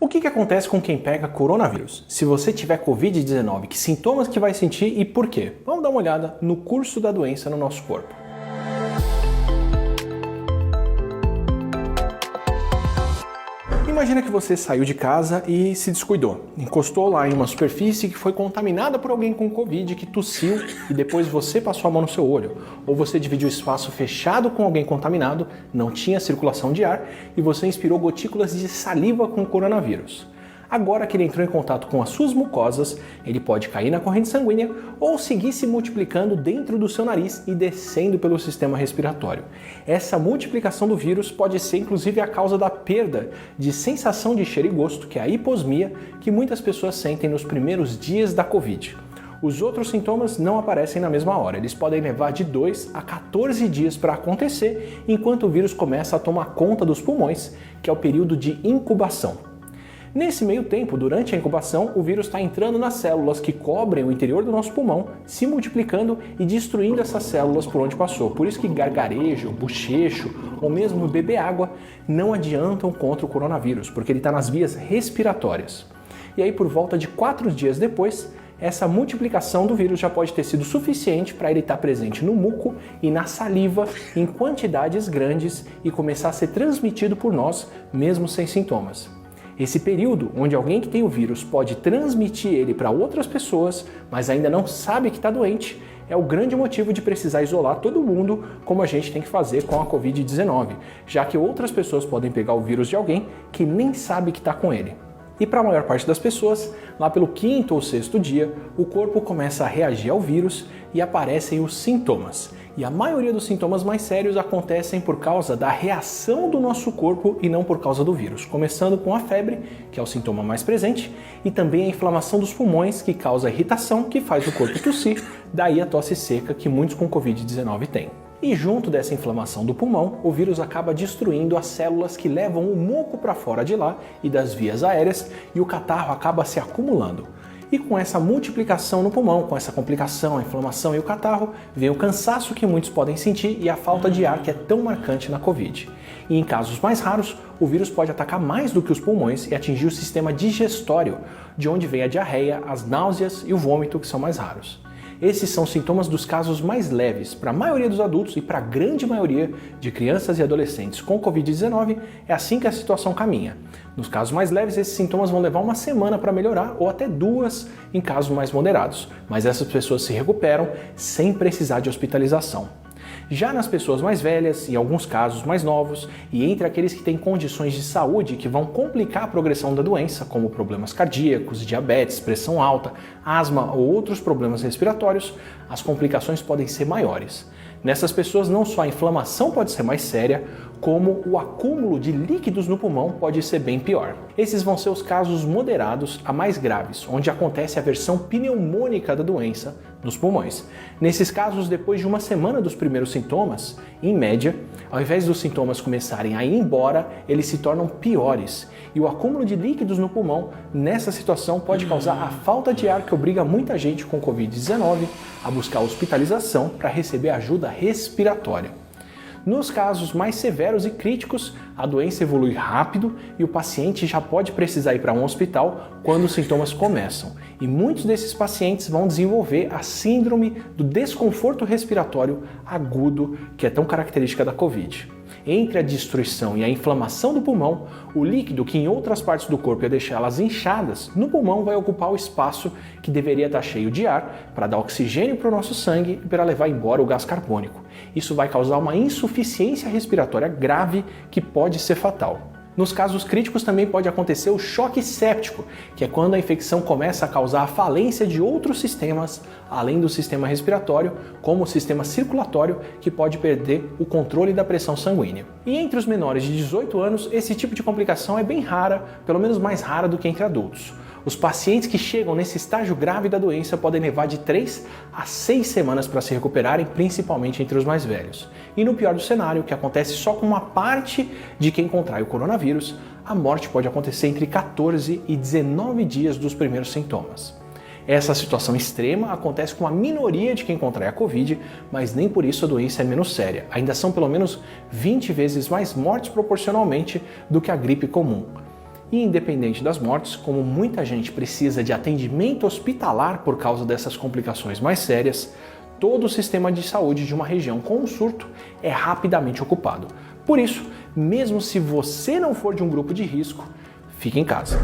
O que acontece com quem pega coronavírus? Se você tiver Covid-19, que sintomas que vai sentir e por quê? Vamos dar uma olhada no curso da doença no nosso corpo. Imagina que você saiu de casa e se descuidou. Encostou lá em uma superfície que foi contaminada por alguém com Covid, que tossiu e depois você passou a mão no seu olho. Ou você dividiu espaço fechado com alguém contaminado, não tinha circulação de ar e você inspirou gotículas de saliva com o coronavírus. Agora que ele entrou em contato com as suas mucosas, ele pode cair na corrente sanguínea ou seguir se multiplicando dentro do seu nariz e descendo pelo sistema respiratório. Essa multiplicação do vírus pode ser inclusive a causa da perda de sensação de cheiro e gosto, que é a hiposmia, que muitas pessoas sentem nos primeiros dias da Covid. Os outros sintomas não aparecem na mesma hora, eles podem levar de 2 a 14 dias para acontecer, enquanto o vírus começa a tomar conta dos pulmões, que é o período de incubação. Nesse meio tempo, durante a incubação, o vírus está entrando nas células que cobrem o interior do nosso pulmão, se multiplicando e destruindo essas células por onde passou. Por isso que gargarejo, bochecho ou mesmo beber água não adiantam contra o coronavírus, porque ele está nas vias respiratórias. E aí, por volta de 4 dias depois, essa multiplicação do vírus já pode ter sido suficiente para ele estar presente no muco e na saliva em quantidades grandes e começar a ser transmitido por nós, mesmo sem sintomas. Esse período, onde alguém que tem o vírus pode transmitir ele para outras pessoas, mas ainda não sabe que está doente, é o grande motivo de precisar isolar todo mundo, como a gente tem que fazer com a Covid-19, já que outras pessoas podem pegar o vírus de alguém que nem sabe que está com ele. E para a maior parte das pessoas, lá pelo 5º ou 6º dia, o corpo começa a reagir ao vírus e aparecem os sintomas. E a maioria dos sintomas mais sérios acontecem por causa da reação do nosso corpo e não por causa do vírus. Começando com a febre, que é o sintoma mais presente, e também a inflamação dos pulmões, que causa irritação, que faz o corpo tossir, daí a tosse seca que muitos com Covid-19 têm. E junto dessa inflamação do pulmão, o vírus acaba destruindo as células que levam o muco para fora de lá e das vias aéreas e o catarro acaba se acumulando. E com essa multiplicação no pulmão, com essa complicação, a inflamação e o catarro, vem o cansaço que muitos podem sentir e a falta de ar que é tão marcante na Covid. E em casos mais raros, o vírus pode atacar mais do que os pulmões e atingir o sistema digestório, de onde vem a diarreia, as náuseas e o vômito, que são mais raros. Esses são sintomas dos casos mais leves. Para a maioria dos adultos e para a grande maioria de crianças e adolescentes com Covid-19, é assim que a situação caminha. Nos casos mais leves, esses sintomas vão levar uma semana para melhorar ou até 2 em casos mais moderados, mas essas pessoas se recuperam sem precisar de hospitalização. Já nas pessoas mais velhas, em alguns casos mais novos, e entre aqueles que têm condições de saúde que vão complicar a progressão da doença, como problemas cardíacos, diabetes, pressão alta, asma ou outros problemas respiratórios, as complicações podem ser maiores. Nessas pessoas, não só a inflamação pode ser mais séria, como o acúmulo de líquidos no pulmão pode ser bem pior. Esses vão ser os casos moderados a mais graves, onde acontece a versão pneumônica da doença nos pulmões. Nesses casos, depois de uma semana dos primeiros sintomas, em média, ao invés dos sintomas começarem a ir embora, eles se tornam piores. E o acúmulo de líquidos no pulmão, nessa situação, pode causar a falta de ar que obriga muita gente com Covid-19 a buscar hospitalização para receber ajuda respiratória. Nos casos mais severos e críticos, a doença evolui rápido e o paciente já pode precisar ir para um hospital quando os sintomas começam. E muitos desses pacientes vão desenvolver a síndrome do desconforto respiratório agudo, que é tão característica da Covid. Entre a destruição e a inflamação do pulmão, o líquido que em outras partes do corpo ia deixar elas inchadas, no pulmão vai ocupar o espaço que deveria estar cheio de ar para dar oxigênio para o nosso sangue e para levar embora o gás carbônico. Isso vai causar uma insuficiência respiratória grave que pode ser fatal. Nos casos críticos também pode acontecer o choque séptico, que é quando a infecção começa a causar a falência de outros sistemas, além do sistema respiratório, como o sistema circulatório, que pode perder o controle da pressão sanguínea. E entre os menores de 18 anos, esse tipo de complicação é bem rara, pelo menos mais rara do que entre adultos. Os pacientes que chegam nesse estágio grave da doença podem levar de 3 a 6 semanas para se recuperarem, principalmente entre os mais velhos. E no pior do cenário, que acontece só com uma parte de quem contrai o coronavírus, a morte pode acontecer entre 14 e 19 dias dos primeiros sintomas. Essa situação extrema acontece com a minoria de quem contrai a Covid, mas nem por isso a doença é menos séria. Ainda são pelo menos 20 vezes mais mortes proporcionalmente do que a gripe comum. E independente das mortes, como muita gente precisa de atendimento hospitalar por causa dessas complicações mais sérias, todo o sistema de saúde de uma região com um surto é rapidamente ocupado. Por isso, mesmo se você não for de um grupo de risco, fique em casa.